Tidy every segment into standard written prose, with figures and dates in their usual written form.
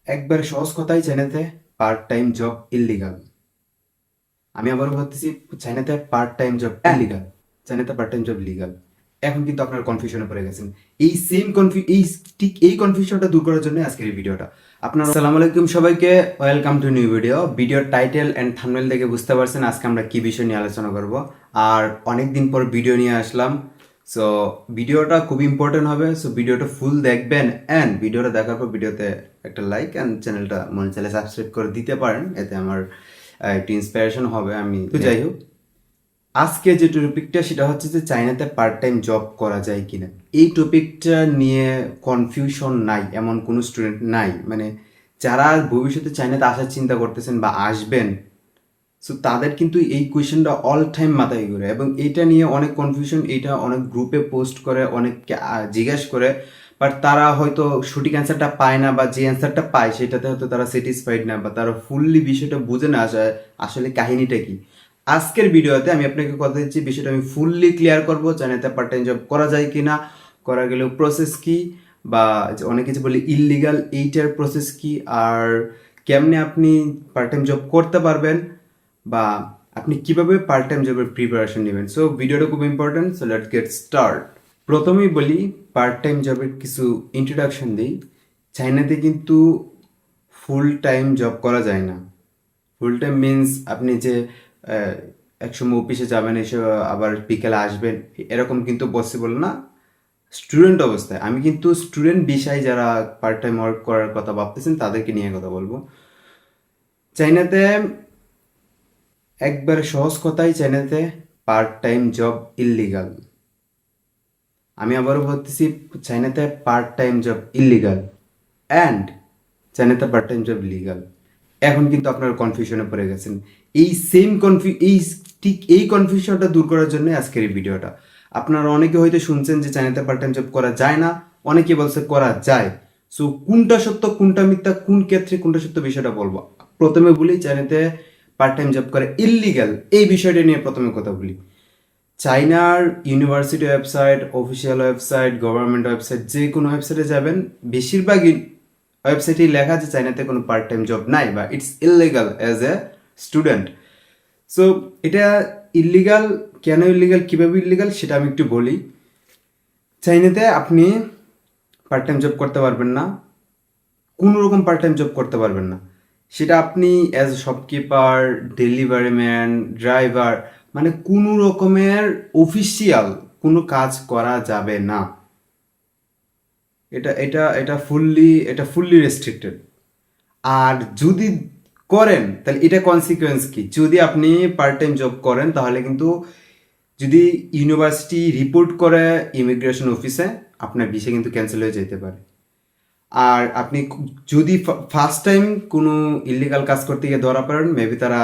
একবার সহজ কথাই চাইনাতে পার্ট টাইম জব ইল্লিগাল। আমি আবারও বলতেছি, চাইনাতে পার্ট টাইম জব ইল্লিগাল, চাইনাতে পার্ট টাইম জব লিগাল। এখন কিন্তু আপনারা কনফিউশনে পড়ে গেছেন। এই কনফিউশনটা দূর করার জন্য আজকের এই ভিডিওটা। আপনারা আসসালামু আলাইকুম সবাইকে, ওয়েলকাম টু নিউ ভিডিও। ভিডিওর টাইটেল অ্যান্ড থাম্বনেল দেখে বুঝতে পারছেন আজকে আমরা কি বিষয় নিয়ে আলোচনা করব। আর অনেক দিন পর ভিডিও নিয়ে আসলাম, সো ভিডিওটা খুব ইম্পর্টেন্ট হবে। সো ভিডিওটা ফুল দেখবেন, অ্যান্ড ভিডিওটা দেখার পর ভিডিওতে একটা লাইক অ্যান্ড চ্যানেলটা মনে চাইলে সাবস্ক্রাইব করে দিতে পারেন, এতে আমার একটু ইন্সপিরেশন হবে। আমি তো যাই হোক, আজকে যে টপিকটা সেটা হচ্ছে যে চাইনাতে পার্ট টাইম জব করা যায় কিনা। এই টপিকটা নিয়ে কনফিউশন নাই এমন কোনো স্টুডেন্ট নাই, মানে যারা ভবিষ্যতে চাইনাতে আসার চিন্তা করতেছেন বা আসবেন, সো তাদের কিন্তু এই কোয়েশ্চেনটা অল টাইম মাথায় ঘুরে, এবং এটা নিয়ে অনেক কনফিউশন, এটা অনেক গ্রুপে পোস্ট করে, অনেককে জিজ্ঞেস করে, বাট তারা হয়তো সঠিক অ্যান্সারটা পায় না, বা যে অ্যান্সারটা পায় সেটাতে হয়তো তারা স্যাটিসফাইড না, বা তারা ফুললি বিষয়টা বুঝে না আসলে কাহিনীটা কি। আজকের ভিডিওতে আমি আপনাকে কথা দিচ্ছি, বিষয়টা আমি ফুললি ক্লিয়ার করবো। চাইনাতে পার্ট টাইম জব করা যায় কিনা, করা গেলেও প্রসেস কি, বা অনেকে যে বলে ইললিগাল, এইটার প্রসেস কি, আর কেমনে আপনি পার্ট টাইম জব করতে পারবেন, বা আপনি কিভাবে পার্ট টাইম জবের প্রিপারেশন নেবেন। সো ভিডিওটা খুব important, so let's get start. প্রথমেই বলি, পার্ট টাইম জবের কিছু ইন্ট্রোডাকশন দিই। চাইনাতে কিন্তু ফুল টাইম জব করা যায় না। ফুল টাইম মিনস আপনি যে একসময় অফিসে যাবেন, এসে আবার বিকেলে আসবেন, এরকম কিন্তু পসিবল না। স্টুডেন্ট অবস্থায়, আমি কিন্তু স্টুডেন্ট বিষয় যারা পার্ট টাইম ওয়ার্ক করার কথা ভাবতেছেন তাদেরকে নিয়ে কথা বলবো। চাইনাতে একবার সহজ কথাই চাইনাতে পার্ট টাইম জব ইল্লিগাল। আমি আবারও বলতেছি, চাইনাতে part time job illegal, and চাইনাতে পার্ট টাইম জব লিগাল। এখন কিন্তু আপনারা কনফিউশনে পড়ে গেছেন। এই কনফিউশনটা দূর করার জন্য আজকের এই ভিডিওটা। আপনারা অনেকে হয়তো শুনছেন যে চাইনাতে পার্ট টাইম জব করা যায় না, অনেকে বলছে করা যায়। সো কোনটা সত্য কোনটা মিথ্যা, কোন ক্ষেত্রে কোনটা সত্য, বিষয়টা বলবো। প্রথমে বলি, চাইনাতে পার্ট টাইম জব করা ইল্লিগাল এই বিষয়টা নিয়ে প্রথমে কথা বলি। চাইনার university website, official website, government website, যে কোনো ওয়েবসাইটে যাবেন, বেশিরভাগই ওয়েবসাইটেই লেখা আছে চাইনাতে কোনো পার্ট টাইম জব নাই, বা it's illegal as a student. So এটা ইল্লিগাল কেন, ইল্লিগাল কীভাবে ইল্লিগাল সেটা আমি একটু বলি। চাইনাতে আপনি পার্ট টাইম জব করতে পারবেন না, কোনো রকম পার্ট টাইম জব করতে পারবেন না। সেটা আপনি as shopkeeper, delivery man, driver, মানে কোনো রকমের অফিসিয়াল কোনো কাজ করা যাবে না। এটা ফুললি রেস্ট্রিক্টেড। আর যদি করেন তাহলে এটা কনসিকুয়েন্স কি, যদি আপনি পার্ট টাইম জব করেন তাহলে কিন্তু, যদি ইউনিভার্সিটি রিপোর্ট করে ইমিগ্রেশন অফিসে, আপনার ভিসা কিন্তু ক্যান্সেল হয়ে যেতে পারে। আর আপনি যদি ফার্স্ট টাইম কোনো ইলিগাল কাজ করতে গিয়ে ধরা পড়েন, মেবি তারা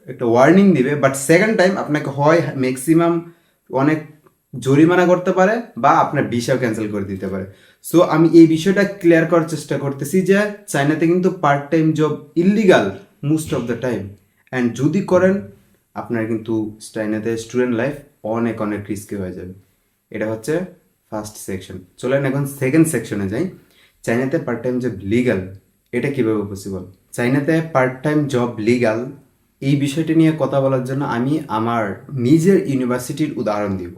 একটা ওয়ার্নিং দিবে, বাট সেকেন্ড টাইম আপনাকে হয় ম্যাক্সিমাম অনেক জরিমানা করতে পারে, বা আপনার ভিসাও ক্যান্সেল করে দিতে পারে। সো আমি এই বিষয়টা ক্লিয়ার করার চেষ্টা করতেছি যে চাইনাতে কিন্তু part time job illegal most of the time, and যদি করেন আপনার কিন্তু চাইনাতে স্টুডেন্ট লাইফ অনেক অনেক রিস্কি হয়ে যাবে। এটা হচ্ছে ফার্স্ট সেকশন। চলেন এখন সেকেন্ড সেকশনে যাই। চাইনাতে পার্ট টাইম জব লিগাল, এটা কীভাবে পসিবল। চাইনাতে পার্ট টাইম জব লিগাল এই বিষয়টি নিয়ে কথা বলার জন্য আমি আমার নিজের ইউনিভার্সিটির উদাহরণ দিব।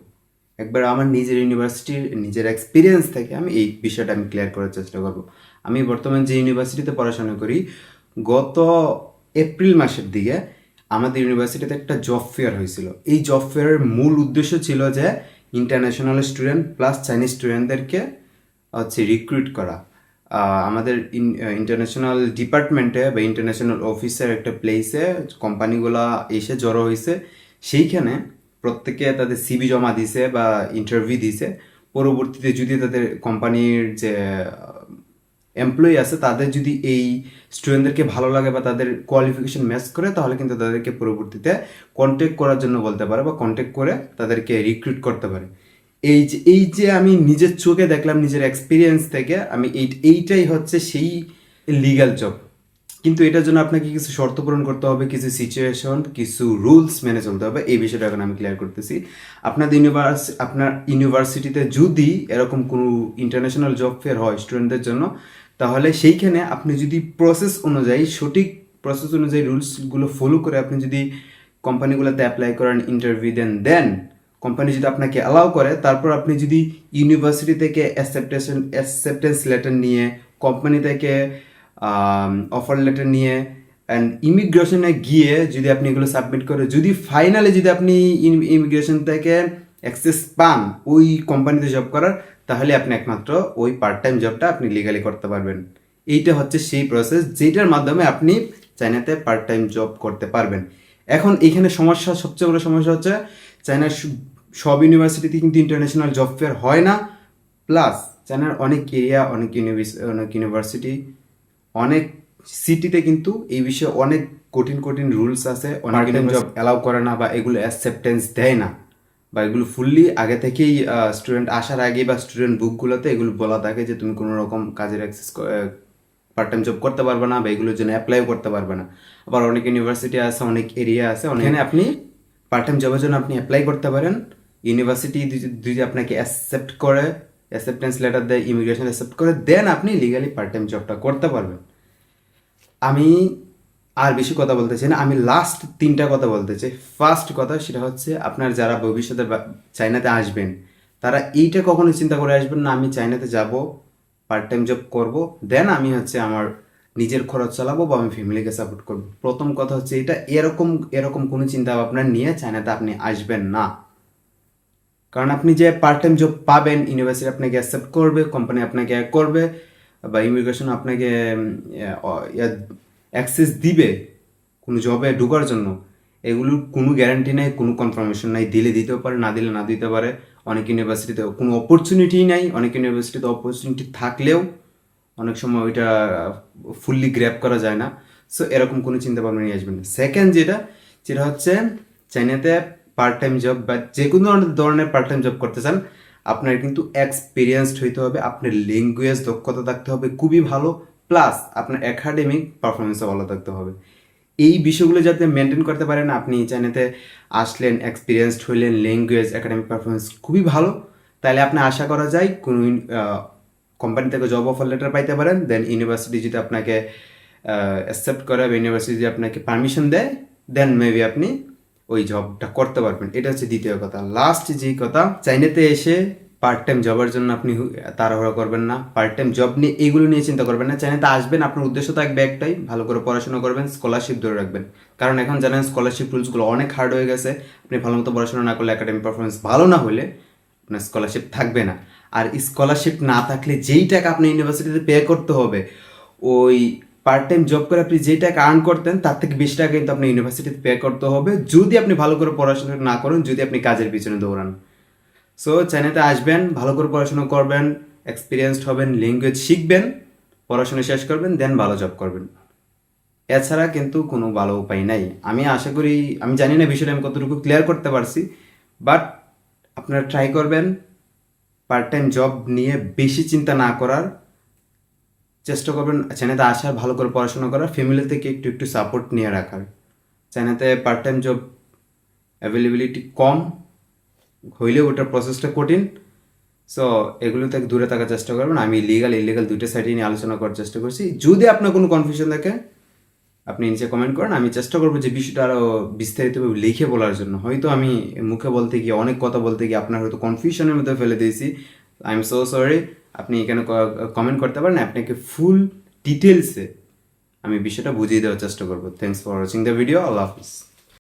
একবার আমার নিজের ইউনিভার্সিটির নিজের এক্সপিরিয়েন্স থেকে আমি এই বিষয়টা আমি ক্লিয়ার করার চেষ্টা করব। আমি বর্তমান যে ইউনিভার্সিটিতে পড়াশোনা করি, গত এপ্রিল মাসের দিকে আমাদের ইউনিভার্সিটিতে একটা জব ফেয়ার হয়েছিল। এই জব ফেয়ারের মূল উদ্দেশ্য ছিল যে ইন্টারন্যাশনাল স্টুডেন্ট প্লাস চাইনিজ স্টুডেন্টদেরকে হচ্ছে রিক্রুট করা। আমাদের ইন্টারন্যাশনাল ডিপার্টমেন্টে বা ইন্টারন্যাশনাল অফিসের একটা প্লেসে কোম্পানিগুলা এসে জড়ো হয়েছে। সেইখানে প্রত্যেকে তাদের সিভি জমা দিছে বা ইন্টারভিউ দিছে। পরবর্তীতে যদি তাদের কোম্পানির যে এমপ্লয়ি আছে তাদের যদি এই স্টুডেন্টদেরকে ভালো লাগে বা তাদের কোয়ালিফিকেশন ম্যাচ করে, তাহলে কিন্তু তাদেরকে পরবর্তীতে কন্ট্যাক্ট করার জন্য বলতে পারে, বা কন্ট্যাক্ট করে তাদেরকে রিক্রুট করতে পারে। এই যে আমি নিজের চোখে দেখলাম, নিজের এক্সপিরিয়েন্স থেকে আমি এইটাই হচ্ছে সেই লিগ্যাল জব। কিন্তু এটার জন্য আপনাকে কিছু শর্ত পূরণ করতে হবে, কিছু সিচুয়েশন, কিছু রুলস মেনে চলতে হবে। এই বিষয়টা এখন আমি ক্লিয়ার করতেছি। আপনার ইউনিভার্সিটিতে যদি এরকম কোনো ইন্টারন্যাশনাল জব ফেয়ার হয় স্টুডেন্টদের জন্য, তাহলে সেইখানে আপনি যদি প্রসেস অনুযায়ী সঠিক প্রসেস অনুযায়ী রুলসগুলো ফলো করে আপনি যদি কোম্পানিগুলোতে অ্যাপ্লাই করেন, ইন্টারভিউ দেন কোম্পানি যদি আপনাকে অ্যালাউ করে, তারপর আপনি যদি ইউনিভার্সিটি থেকে অ্যাকসেপ্টেন্স লেটার নিয়ে, কোম্পানি থেকে অফার লেটার নিয়ে অ্যান্ড ইমিগ্রেশনে গিয়ে যদি আপনি এগুলো সাবমিট করে যদি ফাইনালি যদি আপনি ইমিগ্রেশন থেকে অ্যাক্সেস পান ওই কোম্পানিতে জব করার, তাহলে আপনি একমাত্র ওই পার্ট টাইম জবটা আপনি লিগালি করতে পারবেন। এইটা হচ্ছে সেই প্রসেস যেটার মাধ্যমে আপনি চায়নাতে পার্ট টাইম জব করতে পারবেন। এখন এইখানে সবচেয়ে বড় সমস্যা হচ্ছে চায়নার সব ইউনিভার্সিটিতে কিন্তু ইন্টারন্যাশনাল জব ফেয়ার হয় না, প্লাস চায়নার অনেক এরিয়া, অনেক ইউনিভার্সিটি, অনেক সিটিতে কিন্তু এই বিষয়ে অনেক কঠিন রুলস আছে, অনেক জব অ্যালাউ করে না বা এগুলো অ্যাকসেপ্টেন্স দেয় না, বা এগুলো ফুললি আগে থেকেই স্টুডেন্ট আসার আগে বা স্টুডেন্ট বুকগুলোতে এগুলো বলা থাকে যে তুমি কোনো রকম কাজের অ্যাক্সেস পার্ট টাইম জব করতে পারবে না বা এগুলোর জন্য অ্যাপ্লাইও করতে পারবে না। আবার অনেক ইউনিভার্সিটি আছে, অনেক এরিয়া আছে, ওখানে আপনি পার্ট টাইম জবের জন্য আপনি অ্যাপ্লাই করতে পারেন। ইউনিভার্সিটি যদি আপনাকে অ্যাকসেপ্ট করে, অ্যাকসেপ্টেন্স লেটার দেয়, ইমিগ্রেশন অ্যাকসেপ্ট করে, দেন আপনি লিগালি পার্ট টাইম জবটা করতে পারবেন। আমি আর বেশি কথা বলতে চাই না, আমি লাস্ট 3টা কথা বলতে চাই। ফার্স্ট কথা সেটা হচ্ছে আপনার যারা ভবিষ্যতে চায়নাতে আসবেন তারা এইটা কখনোই চিন্তা করে আসবেন না আমি চায়নাতে যাব, পার্ট টাইম জব করব, দেন আমি হচ্ছে আমার নিজের খরচ চালাবো বা আমি ফ্যামিলিকে সাপোর্ট করবো। প্রথম কথা হচ্ছে এটা এরকম কোনো চিন্তা ভাবনা নিয়ে চায়নাতে আপনি আসবেন না। কারণ আপনি যে পার্ট টাইম জব পাবেন, ইউনিভার্সিটি আপনাকে অ্যাকসেপ্ট করবে, কোম্পানি আপনাকে করবে বা ইমিগ্রেশন আপনাকে অ্যাক্সেস দিবে কোনো জবে ঢোকার জন্য, এগুলোর কোনো গ্যারান্টি নাই, কোনো কনফার্মেশন নাই। দিলে দিতেও পারে, না দিলে না দিতে পারে। অনেক ইউনিভার্সিটিতে কোনো অপরচুনিটিই নাই, অনেক ইউনিভার্সিটিতে অপরচুনিটি থাকলেও অনেক সময় ওইটা ফুললি গ্র্যাব করা যায় না। সো এরকম কোনো চিন্তা ভাবনা নিয়ে আসবেন না। সেকেন্ড যেটা হচ্ছে চাইনাতে পার্ট টাইম জব বা যে কোনো ধরনের পার্ট টাইম জব করতে চান, আপনার কিন্তু এক্সপিরিয়েন্সড হইতে হবে, আপনার ল্যাঙ্গুয়েজ দক্ষতা থাকতে হবে খুবই ভালো, প্লাস আপনার একাডেমিক পারফরমেন্সও ভালো থাকতে হবে। এই বিষয়গুলো যাতে মেনটেন করতে পারেন, আপনি চাইনাতে আসলেন, এক্সপিরিয়েন্সড হইলেন, ল্যাঙ্গুয়েজ, একাডেমিক পারফরমেন্স খুবই ভালো, তাহলে আপনি আশা করা যায় কোনো কোম্পানি থেকে জব অফার লেটার পাইতে পারেন। দেন ইউনিভার্সিটি যদি আপনাকে অ্যাকসেপ্ট করে বা ইউনিভার্সিটি যদি আপনাকে পারমিশন দেয়, দেন মেবি আপনি ওই জবটা করতে পারবেন। এটা হচ্ছে দ্বিতীয় কথা। লাস্ট যেই কথা, চাইনাতে এসে পার্ট টাইম জবের জন্য আপনি তাড়াহুড়া করবেন না, পার্ট টাইম জব নিয়ে এইগুলো নিয়ে চিন্তা করবেন না। চাইনাতে আসবেন, আপনার উদ্দেশ্য থাকবে একটাই, ভালো করে পড়াশোনা করবেন, স্কলারশিপ ধরে রাখবেন। কারণ এখন জানেন স্কলারশিপ রুলসগুলো অনেক হার্ড হয়ে গেছে। আপনি ভালো মতো পড়াশোনা না করলে, একাডেমিক পারফরমেন্স ভালো না হলে আপনার স্কলারশিপ থাকবে না। আর স্কলারশিপ না থাকলে যেই টাকা আপনি ইউনিভার্সিটিতে পে করতে হবে, ওই পার্ট টাইম জব করে আপনি যেই টাকা আর্ন করতেন তার থেকে বেশি টাকা কিন্তু আপনি ইউনিভার্সিটিতে পে করতে হবে, যদি আপনি ভালো করে পড়াশোনা না করেন, যদি আপনি কাজের পিছনে দৌড়ান। সো চাইনাতে আসবেন, ভালো করে পড়াশোনা করবেন, এক্সপিরিয়েন্সড হবেন, ল্যাঙ্গুয়েজ শিখবেন, পড়াশোনা শেষ করবেন, দেন ভালো জব করবেন। এছাড়া কিন্তু কোনো ভালো উপায় নাই। আমি আশা করি, আমি জানি না বিষয়টা আমি কতটুকু ক্লিয়ার করতে পারছি, বাট আপনারা ট্রাই করবেন পার্ট টাইম জব নিয়ে বেশি চিন্তা না করার চেষ্টা করবেন, চায়নাতে আসার, ভালো করে পড়াশোনা করার, ফ্যামিলি থেকে একটু সাপোর্ট নিয়ে রাখার। চায়নাতে পার্ট টাইম জব অ্যাভেলেবিলিটি কম হইলেও ওটার প্রসেসটা কঠিন। সো এগুলো থেকে দূরে থাকার চেষ্টা করবেন। আমি ইলিগাল দুইটা সাইডে নিয়ে আলোচনা করার চেষ্টা করছি। যদি আপনার কোনো কনফিউশন থাকে আপনি নিচে কমেন্ট করেন, আমি চেষ্টা করবো যে বিষয়টা আরও বিস্তারিতভাবে লিখে বলার জন্য। হয়তো আমি মুখে বলতে গিয়ে, অনেক কথা বলতে গিয়ে আপনার হয়তো কনফিউশনের মধ্যে ফেলে দিয়েছি, আই এম সো সরি। আপনি এখানে কমেন্ট করতে পারেন, আপনাকে ফুল ডিটেলসে আমি বিষয়টা বুঝিয়ে দেওয়ার চেষ্টা করবো। Thanks for watching the video. Allah Hafiz.